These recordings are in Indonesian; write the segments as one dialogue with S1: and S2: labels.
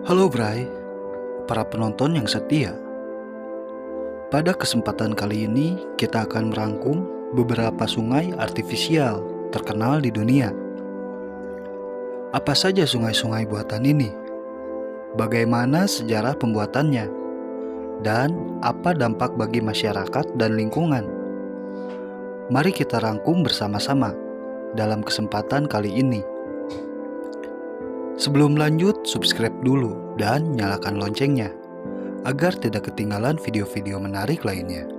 S1: Halo Bray, para penonton yang setia. Pada kesempatan kali ini kita akan merangkum beberapa sungai artifisial terkenal di dunia. Apa saja sungai-sungai buatan ini? Bagaimana sejarah pembuatannya? Dan apa dampak bagi masyarakat dan lingkungan? Mari kita rangkum bersama-sama dalam kesempatan kali ini. Sebelum lanjut, subscribe dulu dan nyalakan loncengnya agar tidak ketinggalan video-video menarik lainnya.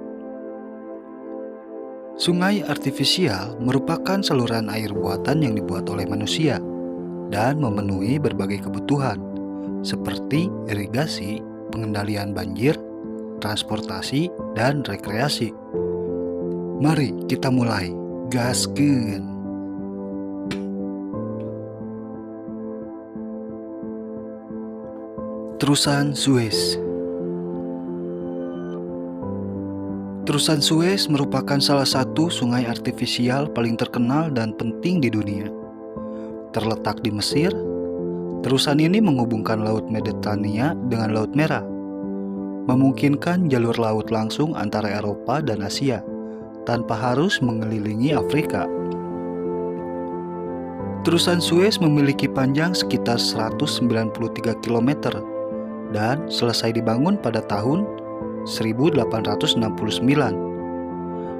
S1: Sungai artifisial merupakan saluran air buatan yang dibuat oleh manusia dan memenuhi berbagai kebutuhan seperti irigasi, pengendalian banjir, transportasi, dan rekreasi. Mari kita mulai, gaskeun. Terusan Suez. Terusan Suez merupakan salah satu sungai artifisial paling terkenal dan penting di dunia. Terletak di Mesir, terusan ini menghubungkan Laut Mediterania dengan Laut Merah, memungkinkan jalur laut langsung antara Eropa dan Asia tanpa harus mengelilingi Afrika. Terusan Suez memiliki panjang sekitar 193 km dan selesai dibangun pada tahun 1869.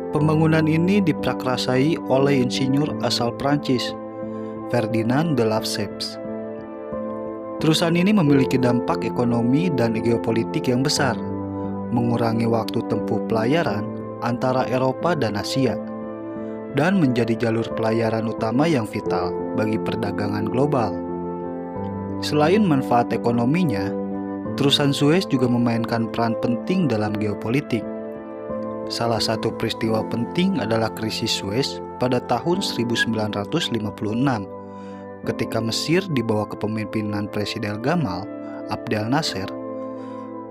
S1: Pembangunan ini diprakarsai oleh insinyur asal Prancis, Ferdinand de Lesseps. Terusan ini memiliki dampak ekonomi dan geopolitik yang besar, mengurangi waktu tempuh pelayaran antara Eropa dan Asia, dan menjadi jalur pelayaran utama yang vital bagi perdagangan global. Selain manfaat ekonominya, Terusan Suez juga memainkan peran penting dalam geopolitik. Salah satu peristiwa penting adalah krisis Suez pada tahun 1956, ketika Mesir di bawah kepemimpinan Presiden Gamal Abdel Nasser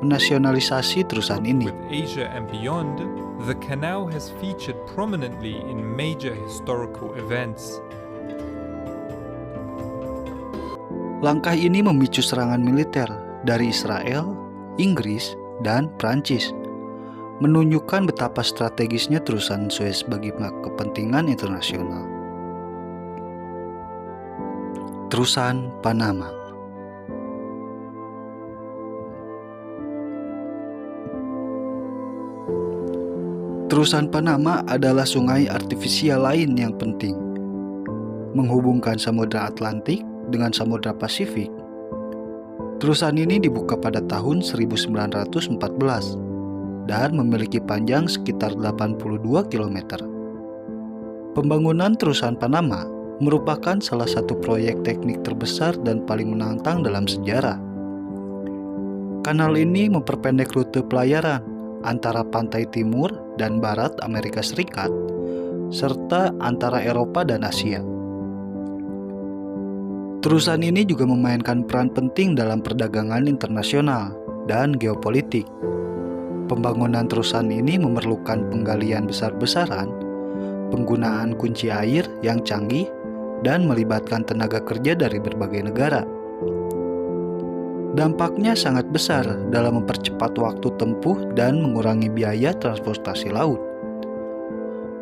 S1: menasionalisasi terusan ini.
S2: With Asia and beyond, the canal has featured prominently in major historical events.
S1: Langkah ini memicu serangan militer dari Israel, Inggris, dan Prancis, menunjukkan betapa strategisnya terusan Suez bagi kepentingan internasional. Terusan Panama. Terusan Panama adalah sungai artifisial lain yang penting, menghubungkan Samudra Atlantik dengan Samudra Pasifik. Terusan ini dibuka pada tahun 1914 dan memiliki panjang sekitar 82 km. Pembangunan Terusan Panama merupakan salah satu proyek teknik terbesar dan paling menantang dalam sejarah. Kanal ini memperpendek rute pelayaran antara pantai timur dan barat Amerika Serikat serta antara Eropa dan Asia. Terusan ini juga memainkan peran penting dalam perdagangan internasional dan geopolitik. Pembangunan terusan ini memerlukan penggalian besar-besaran, penggunaan kunci air yang canggih, dan melibatkan tenaga kerja dari berbagai negara. Dampaknya sangat besar dalam mempercepat waktu tempuh dan mengurangi biaya transportasi laut.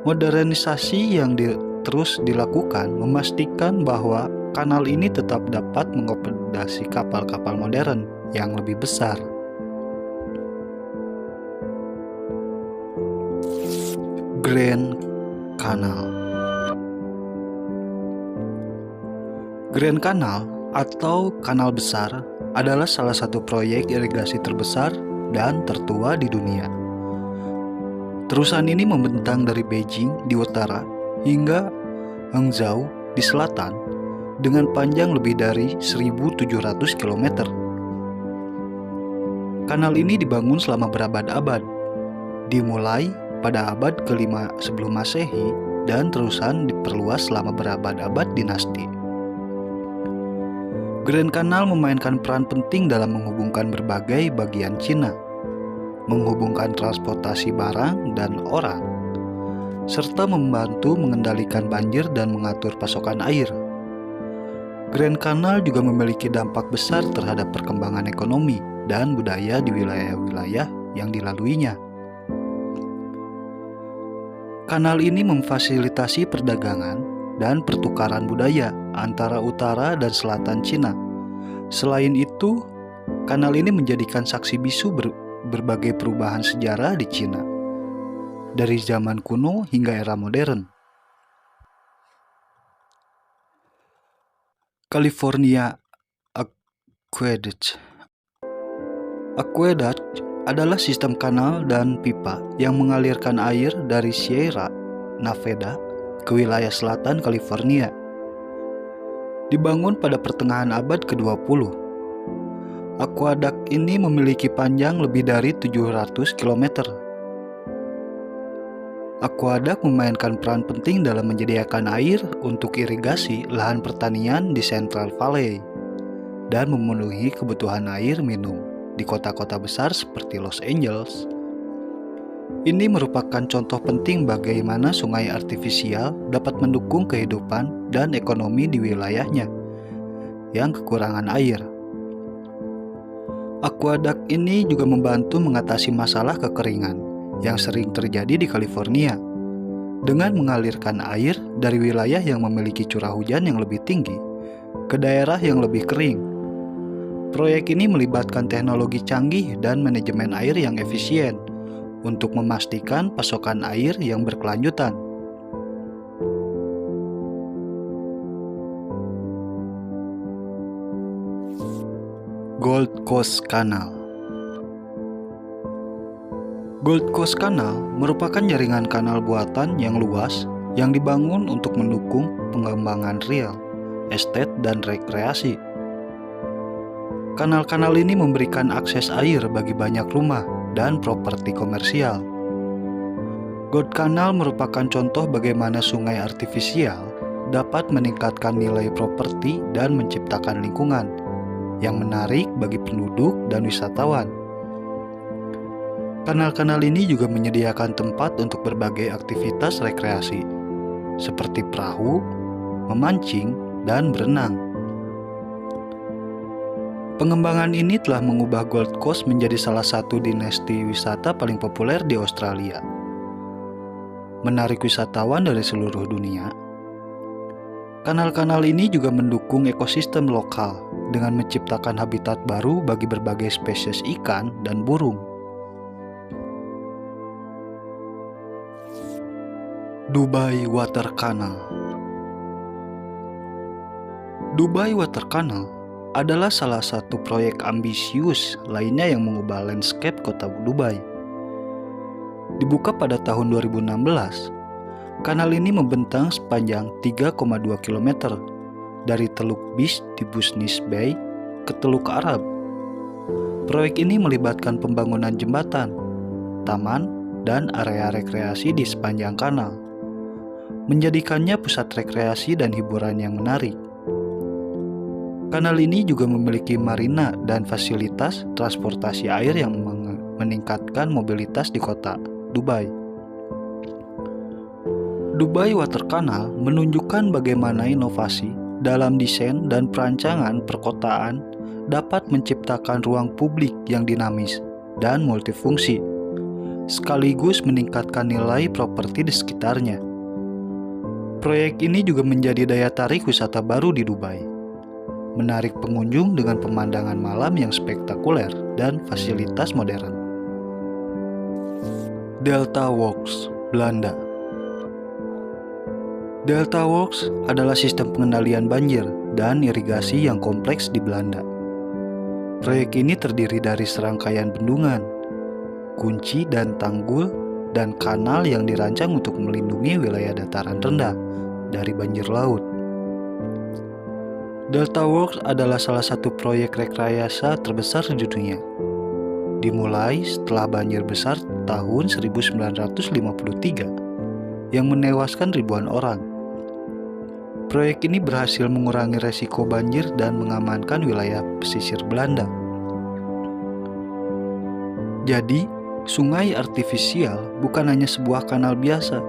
S1: Modernisasi yang terus dilakukan memastikan bahwa kanal ini tetap dapat mengakomodasi kapal-kapal modern yang lebih besar. Grand Canal. Grand Canal atau Kanal Besar adalah salah satu proyek irigasi terbesar dan tertua di dunia. Terusan ini membentang dari Beijing di utara hingga Hangzhou di selatan dengan panjang lebih dari 1.700 km. Kanal ini dibangun selama berabad-abad, dimulai pada abad ke-5 sebelum Masehi dan terusan diperluas selama berabad-abad dinasti. Grand Canal memainkan peran penting dalam menghubungkan berbagai bagian Cina, menghubungkan transportasi barang dan orang, serta membantu mengendalikan banjir dan mengatur pasokan air. Grand Canal juga memiliki dampak besar terhadap perkembangan ekonomi dan budaya di wilayah-wilayah yang dilaluinya. Kanal ini memfasilitasi perdagangan dan pertukaran budaya antara utara dan selatan Cina. Selain itu, kanal ini menjadikan saksi bisu berbagai perubahan sejarah di Cina, dari zaman kuno hingga era modern. California Aqueduct. Aqueduct adalah sistem kanal dan pipa yang mengalirkan air dari Sierra Nevada ke wilayah selatan California. Dibangun pada pertengahan abad ke-20. Aqueduct ini memiliki panjang lebih dari 700 km. Aqueduct memainkan peran penting dalam menyediakan air untuk irigasi lahan pertanian di Central Valley dan memenuhi kebutuhan air minum di kota-kota besar seperti Los Angeles. Ini merupakan contoh penting bagaimana sungai artifisial dapat mendukung kehidupan dan ekonomi di wilayahnya yang kekurangan air. Aqueduct ini juga membantu mengatasi masalah kekeringan yang sering terjadi di California dengan mengalirkan air dari wilayah yang memiliki curah hujan yang lebih tinggi ke daerah yang lebih kering. Proyek ini melibatkan teknologi canggih dan manajemen air yang efisien untuk memastikan pasokan air yang berkelanjutan. Gold Coast Canal. Gold Coast Canal merupakan jaringan kanal buatan yang luas yang dibangun untuk mendukung pengembangan real estate dan rekreasi. Kanal-kanal ini memberikan akses air bagi banyak rumah dan properti komersial. Gold Canal merupakan contoh bagaimana sungai artifisial dapat meningkatkan nilai properti dan menciptakan lingkungan yang menarik bagi penduduk dan wisatawan. Kanal-kanal ini juga menyediakan tempat untuk berbagai aktivitas rekreasi, seperti perahu, memancing, dan berenang. Pengembangan ini telah mengubah Gold Coast menjadi salah satu destinasi wisata paling populer di Australia, menarik wisatawan dari seluruh dunia. Kanal-kanal ini juga mendukung ekosistem lokal dengan menciptakan habitat baru bagi berbagai spesies ikan dan burung. Dubai Water Canal. Dubai Water Canal adalah salah satu proyek ambisius lainnya yang mengubah landscape kota Dubai. Dibuka pada tahun 2016, kanal ini membentang sepanjang 3,2 km dari Teluk Beach di Business Bay ke Teluk Arab. Proyek ini melibatkan pembangunan jembatan, taman, dan area rekreasi di sepanjang kanal, menjadikannya pusat rekreasi dan hiburan yang menarik. Kanal ini juga memiliki marina dan fasilitas transportasi air yang meningkatkan mobilitas di kota Dubai. Dubai Water Canal menunjukkan bagaimana inovasi dalam desain dan perancangan perkotaan dapat menciptakan ruang publik yang dinamis dan multifungsi, sekaligus meningkatkan nilai properti di sekitarnya. Proyek ini juga menjadi daya tarik wisata baru di Dubai, menarik pengunjung dengan pemandangan malam yang spektakuler dan fasilitas modern. Delta Works, Belanda. Delta Works adalah sistem pengendalian banjir dan irigasi yang kompleks di Belanda. Proyek ini terdiri dari serangkaian bendungan, kunci dan tanggul, dan kanal yang dirancang untuk melindungi wilayah dataran rendah dari banjir laut. Delta Works adalah salah satu proyek rekayasa terbesar di dunia. Dimulai setelah banjir besar tahun 1953 yang menewaskan ribuan orang. Proyek ini berhasil mengurangi resiko banjir dan mengamankan wilayah pesisir Belanda. Jadi, sungai artifisial bukan hanya sebuah kanal biasa.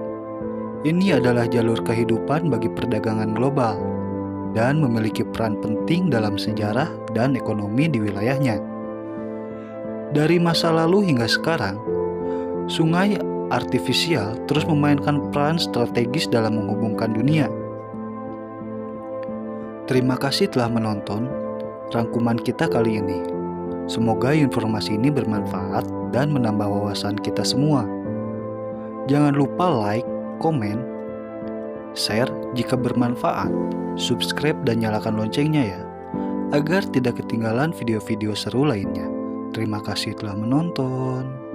S1: Ini adalah jalur kehidupan bagi perdagangan global dan memiliki peran penting dalam sejarah dan ekonomi di wilayahnya. Dari masa lalu hingga sekarang, sungai artifisial terus memainkan peran strategis dalam menghubungkan dunia. Terima kasih telah menonton rangkuman kita kali ini. Semoga informasi ini bermanfaat dan menambah wawasan kita semua. Jangan lupa like, komen, share jika bermanfaat, subscribe dan nyalakan loncengnya ya, agar tidak ketinggalan video-video seru lainnya. Terima kasih telah menonton.